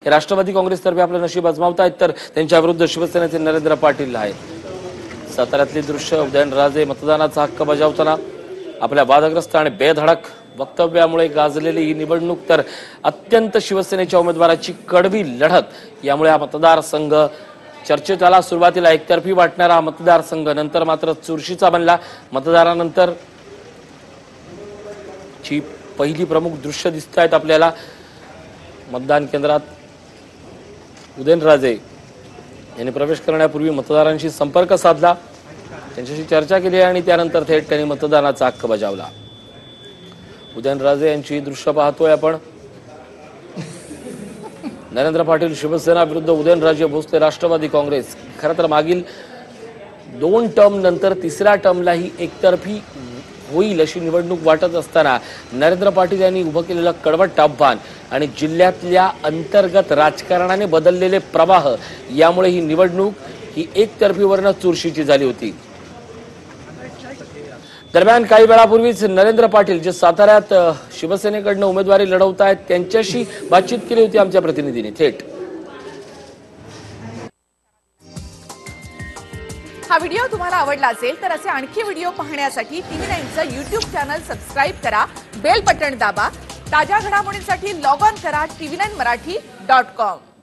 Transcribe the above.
हे राष्ट्रवादी काँग्रेसतर्फे आपलं नशीब आजमावतायत, तर त्यांच्या विरुद्ध शिवसेनेचे नरेंद्र पाटील आहेत। साताऱ्यातली दृश्य, उदयनराजे मतदानाचा हक्क बजावताना आपल्या वादग्रस्त आणि बेधडक वक्तव्यामुळे गाजलेली ही निवडणूक, तर अत्यंत शिवसेनेच्या उमेदवाराची कडवी लढत यामुळे हा मतदारसंघ चर्चेत आला। सुरुवातीला एकतर्फी वाटणारा हा मतदारसंघ नंतर मात्र चुरशीचा बनला। मतदारानंतर ची पहिली प्रमुख दृश्य दिसत आहेत आपल्याला। मतदान केंद्रात उदयनराजे यांनी प्रवेश करण्यापूर्वी मतदारांशी संपर्क साधला, त्यांच्याशी चर्चा केली आणि त्यानंतर थेट त्यांनी मतदानाचा हक्क बजावला। उदयनराजे यांची दृश्य पाहतोय आपण। नरेंद्र पाटील शिवसेना विरुद्ध उदयनराजे भोसले राष्ट्रवादी काँग्रेस। खरं तर मागील 2 टर्म नंतर तिसऱ्या टर्मलाही एकतर्फी होईल अशी निवडणूक वाटत असताना नरेंद्र पाटील यांनी उभं केलेलं कडवट आव्हान आणि जिल्ह्यातल्या अंतर्गत राजकारणाने बदललेले प्रवाह यामुळे ही निवडणूक ही एकतर्फीवरनं चुरशीची झाली होती। दरम्यान काही वेळापूर्वीच नरेंद्र पाटील जे साताऱ्यात शिवसेनेकडनं उमेदवारी लढवत आहेत त्यांच्याशी बातचीत केली होती आमच्या प्रतिनिधीने थेट। हा व्हिडिओ तुम्हाला आवडला असेल तर असे आणखी व्हिडिओ पाहण्यासाठी TV9चं YouTube चॅनल सबस्क्राइब करा, बेल बटन दाबा। ताज्या घडामोडींसाठी लॉग ऑन करा tv9marathi.com।